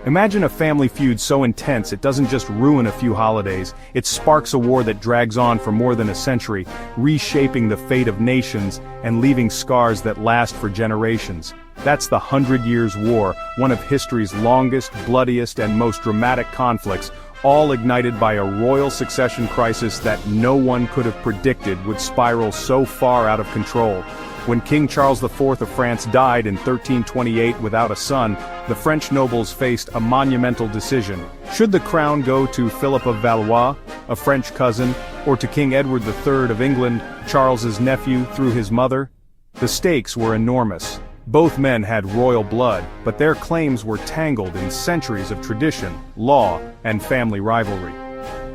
Imagine a family feud so intense it doesn't just ruin a few holidays, it sparks a war that drags on for more than a century, reshaping the fate of nations and leaving scars that last for generations. That's the 100 Years' War, one of history's longest, bloodiest, and most dramatic conflicts, all ignited by a royal succession crisis that no one could have predicted would spiral so far out of control. When King Charles IV of France died in 1328 without a son, the French nobles faced a monumental decision. Should the crown go to Philip of Valois, a French cousin, or to King Edward III of England, Charles's nephew through his mother? The stakes were enormous. Both men had royal blood, but their claims were tangled in centuries of tradition, law, and family rivalry.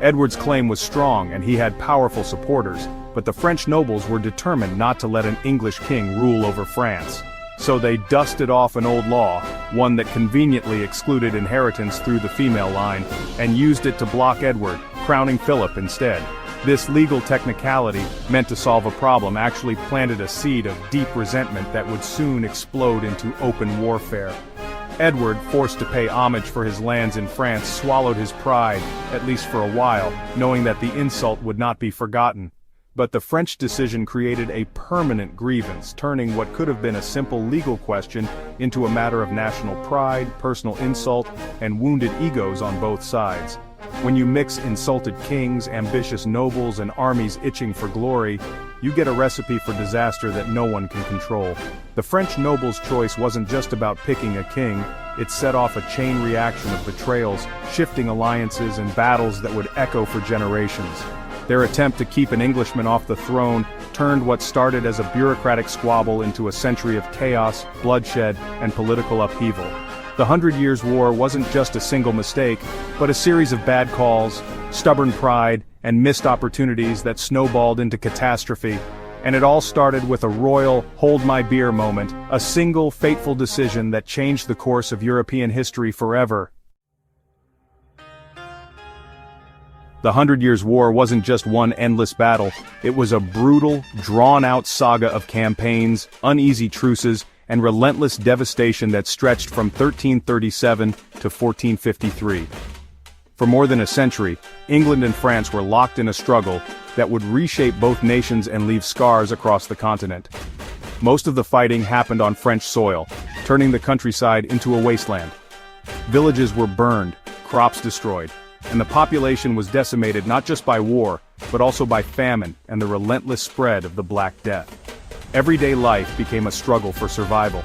Edward's claim was strong and he had powerful supporters, but the French nobles were determined not to let an English king rule over France. So they dusted off an old law, one that conveniently excluded inheritance through the female line, and used it to block Edward, crowning Philip instead. This legal technicality, meant to solve a problem, actually planted a seed of deep resentment that would soon explode into open warfare. Edward, forced to pay homage for his lands in France, swallowed his pride, at least for a while, knowing that the insult would not be forgotten. But the French decision created a permanent grievance, turning what could have been a simple legal question into a matter of national pride, personal insult, and wounded egos on both sides. When you mix insulted kings, ambitious nobles, and armies itching for glory, you get a recipe for disaster that no one can control. The French nobles' choice wasn't just about picking a king, it set off a chain reaction of betrayals, shifting alliances, and battles that would echo for generations. Their attempt to keep an Englishman off the throne turned what started as a bureaucratic squabble into a century of chaos, bloodshed, and political upheaval. The 100 Years' War wasn't just a single mistake, but a series of bad calls, stubborn pride, and missed opportunities that snowballed into catastrophe. And it all started with a royal, hold-my-beer moment, a single fateful decision that changed the course of European history forever. The 100 Years' War wasn't just one endless battle, it was a brutal, drawn-out saga of campaigns, uneasy truces, and relentless devastation that stretched from 1337 to 1453. For more than a century, England and France were locked in a struggle that would reshape both nations and leave scars across the continent. Most of the fighting happened on French soil, turning the countryside into a wasteland. Villages were burned, crops destroyed, and the population was decimated not just by war, but also by famine and the relentless spread of the Black Death. Everyday life became a struggle for survival.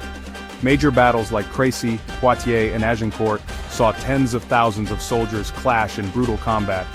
Major battles like Crécy, Poitiers, and Agincourt saw tens of thousands of soldiers clash in brutal combat.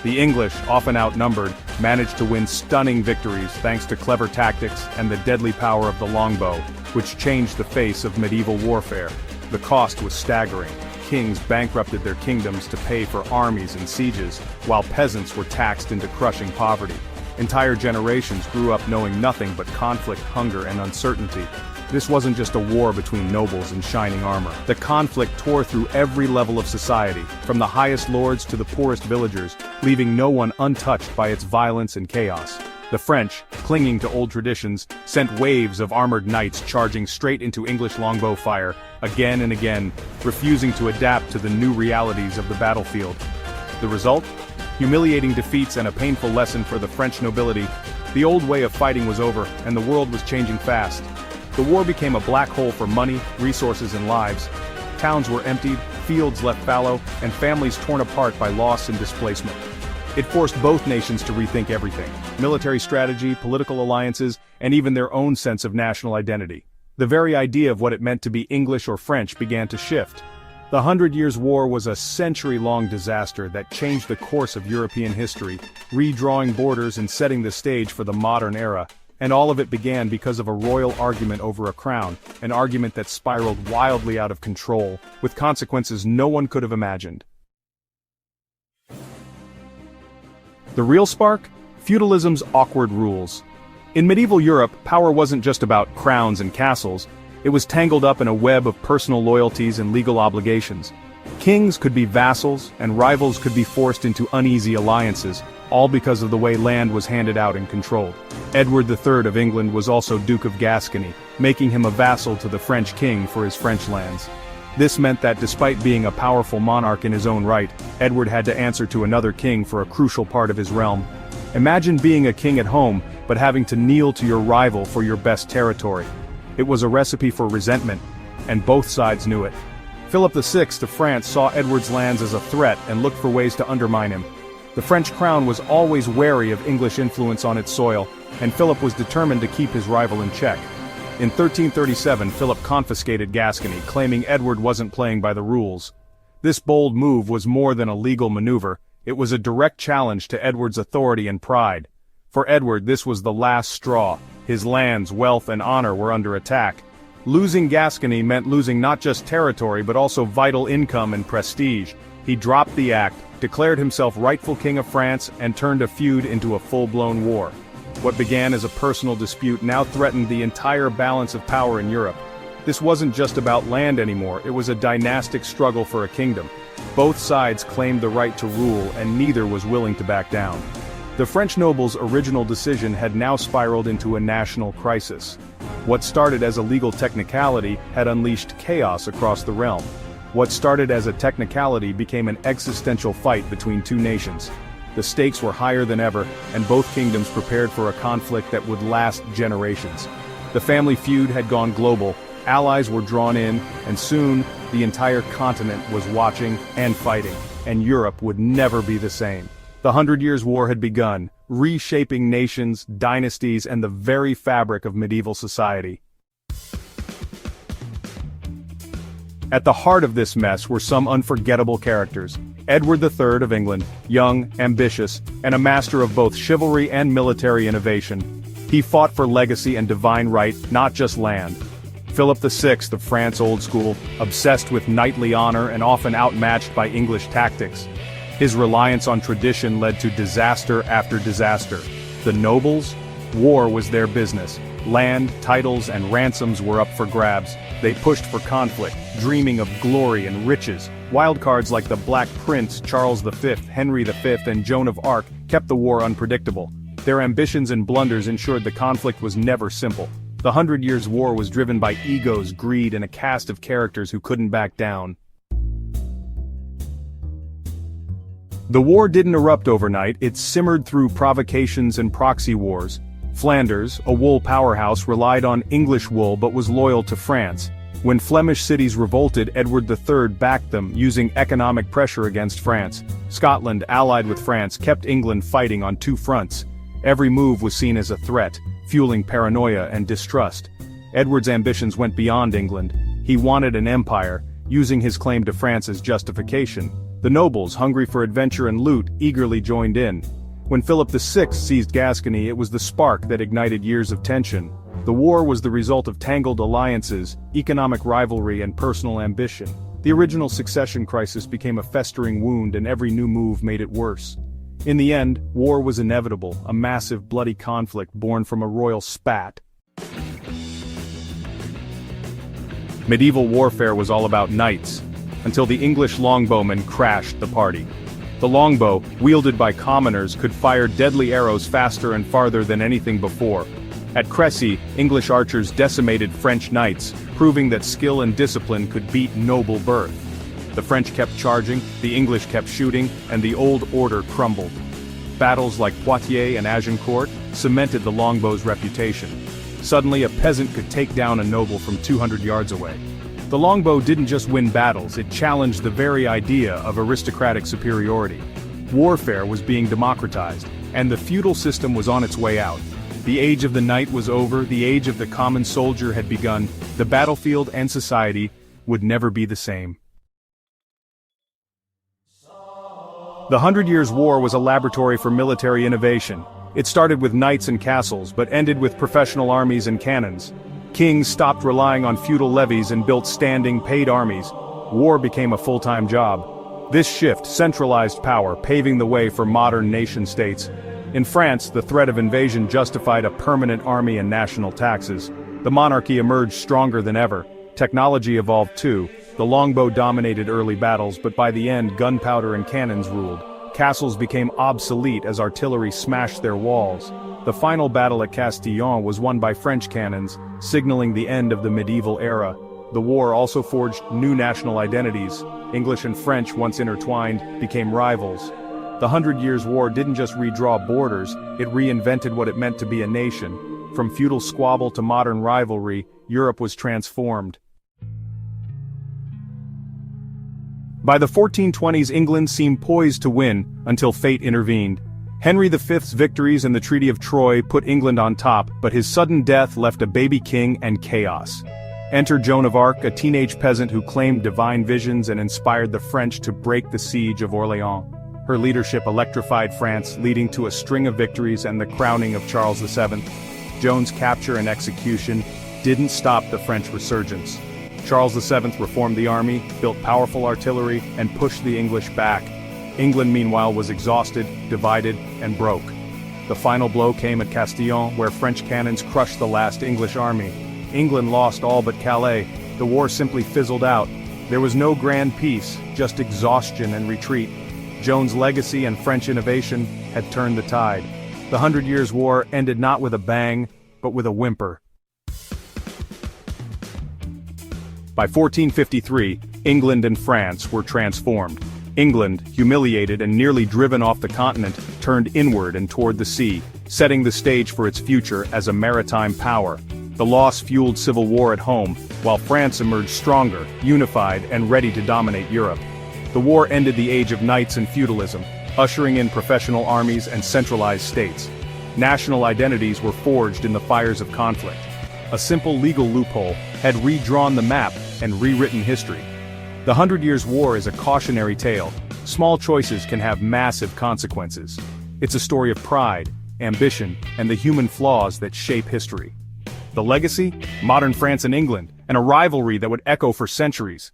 The English, often outnumbered, managed to win stunning victories thanks to clever tactics and the deadly power of the longbow, which changed the face of medieval warfare. The cost was staggering. Kings bankrupted their kingdoms to pay for armies and sieges, while peasants were taxed into crushing poverty. Entire generations grew up knowing nothing but conflict, hunger, and uncertainty. This wasn't just a war between nobles in shining armor. The conflict tore through every level of society, from the highest lords to the poorest villagers, leaving no one untouched by its violence and chaos. The French, clinging to old traditions, sent waves of armored knights charging straight into English longbow fire, again and again, refusing to adapt to the new realities of the battlefield. The result? Humiliating defeats and a painful lesson for the French nobility. The old way of fighting was over, and the world was changing fast. The war became a black hole for money, resources, and lives. Towns were emptied, fields left fallow, and families torn apart by loss and displacement. It forced both nations to rethink everything: military strategy, political alliances, and even their own sense of national identity. The very idea of what it meant to be English or French began to shift. The 100 Years' War was a century-long disaster that changed the course of European history, redrawing borders and setting the stage for the modern era. And all of it began because of a royal argument over a crown, an argument that spiraled wildly out of control, with consequences no one could have imagined. The real spark? Feudalism's awkward rules. In medieval Europe, power wasn't just about crowns and castles, it was tangled up in a web of personal loyalties and legal obligations. Kings could be vassals, and rivals could be forced into uneasy alliances, all because of the way land was handed out and controlled. Edward III of England was also Duke of Gascony, making him a vassal to the French king for his French lands. This meant that despite being a powerful monarch in his own right, Edward had to answer to another king for a crucial part of his realm. Imagine being a king at home, but having to kneel to your rival for your best territory. It was a recipe for resentment, and both sides knew it. Philip VI of France saw Edward's lands as a threat and looked for ways to undermine him. The French crown was always wary of English influence on its soil, and Philip was determined to keep his rival in check. In 1337, Philip confiscated Gascony, claiming Edward wasn't playing by the rules. This bold move was more than a legal maneuver, it was a direct challenge to Edward's authority and pride. For Edward, this was the last straw. His lands, wealth, and honor were under attack. Losing Gascony meant losing not just territory but also vital income and prestige. He dropped the act, declared himself rightful king of France, and turned a feud into a full-blown war. What began as a personal dispute now threatened the entire balance of power in Europe. This wasn't just about land anymore, it was a dynastic struggle for a kingdom. Both sides claimed the right to rule, and neither was willing to back down. The French nobles' original decision had now spiraled into a national crisis. What started as a legal technicality had unleashed chaos across the realm. What started as a technicality became an existential fight between two nations. The stakes were higher than ever, and both kingdoms prepared for a conflict that would last generations. The family feud had gone global, allies were drawn in, and soon, the entire continent was watching and fighting, and Europe would never be the same. The 100 Years' War had begun, reshaping nations, dynasties, and the very fabric of medieval society. At the heart of this mess were some unforgettable characters. Edward III of England, young, ambitious, and a master of both chivalry and military innovation. He fought for legacy and divine right, not just land. Philip VI of France, old school, obsessed with knightly honor and often outmatched by English tactics. His reliance on tradition led to disaster after disaster. The nobles? War was their business. Land, titles, and ransoms were up for grabs. They pushed for conflict, dreaming of glory and riches. Wildcards like the Black Prince, Charles V, Henry V, and Joan of Arc kept the war unpredictable. Their ambitions and blunders ensured the conflict was never simple. The 100 Years' War was driven by egos, greed, and a cast of characters who couldn't back down. The war didn't erupt overnight, it simmered through provocations and proxy wars. Flanders, a wool powerhouse, relied on English wool but was loyal to France. When Flemish cities revolted, Edward III backed them, using economic pressure against France. Scotland, allied with France, kept England fighting on two fronts. Every move was seen as a threat, fueling paranoia and distrust. Edward's ambitions went beyond England. He wanted an empire, using his claim to France as justification. The nobles, hungry for adventure and loot, eagerly joined in. When Philip VI seized Gascony, it was the spark that ignited years of tension. The war was the result of tangled alliances, economic rivalry, and personal ambition. The original succession crisis became a festering wound, and every new move made it worse. In the end, war was inevitable, a massive bloody conflict born from a royal spat. Medieval warfare was all about knights, until the English longbowmen crashed the party. The longbow, wielded by commoners, could fire deadly arrows faster and farther than anything before. At Crécy, English archers decimated French knights, proving that skill and discipline could beat noble birth. The French kept charging, the English kept shooting, and the old order crumbled. Battles like Poitiers and Agincourt cemented the longbow's reputation. Suddenly, a peasant could take down a noble from 200 yards away. The longbow didn't just win battles, it challenged the very idea of aristocratic superiority. Warfare was being democratized, and the feudal system was on its way out. The age of the knight was over, the age of the common soldier had begun, the battlefield and society would never be the same. The 100 Years' War was a laboratory for military innovation. It started with knights and castles, but ended with professional armies and cannons. Kings stopped relying on feudal levies and built standing, paid armies. War became a full-time job. This shift centralized power, paving the way for modern nation-states. In France, the threat of invasion justified a permanent army and national taxes. The monarchy emerged stronger than ever. Technology evolved too. The longbow dominated early battles, but by the end, gunpowder and cannons ruled. Castles became obsolete as artillery smashed their walls. The final battle at Castillon was won by French cannons, signaling the end of the medieval era. The war also forged new national identities. English and French, once intertwined, became rivals. The 100 Years' War didn't just redraw borders, it reinvented what it meant to be a nation. From feudal squabble to modern rivalry, Europe was transformed. By the 1420s, England seemed poised to win, until fate intervened. Henry V's victories and the Treaty of Troy put England on top, but his sudden death left a baby king and chaos. Enter Joan of Arc, a teenage peasant who claimed divine visions and inspired the French to break the siege of Orléans. Her leadership electrified France, leading to a string of victories and the crowning of Charles VII. Joan's capture and execution didn't stop the French resurgence. Charles VII reformed the army, built powerful artillery, and pushed the English back. England, meanwhile, was exhausted, divided, and broke. The final blow came at Castillon, where French cannons crushed the last English army. England lost all but Calais. The war simply fizzled out. There was no grand peace, just exhaustion and retreat. Joan's legacy and French innovation had turned the tide. The 100 Years' War ended not with a bang, but with a whimper. By 1453, England and France were transformed. England, humiliated and nearly driven off the continent, turned inward and toward the sea, setting the stage for its future as a maritime power. The loss fueled civil war at home, while France emerged stronger, unified, and ready to dominate Europe. The war ended the age of knights and feudalism, ushering in professional armies and centralized states. National identities were forged in the fires of conflict. A simple legal loophole had redrawn the map and rewritten history. The 100 Years' War is a cautionary tale. Small choices can have massive consequences. It's a story of pride, ambition, and the human flaws that shape history. The legacy? Modern France and England, and a rivalry that would echo for centuries.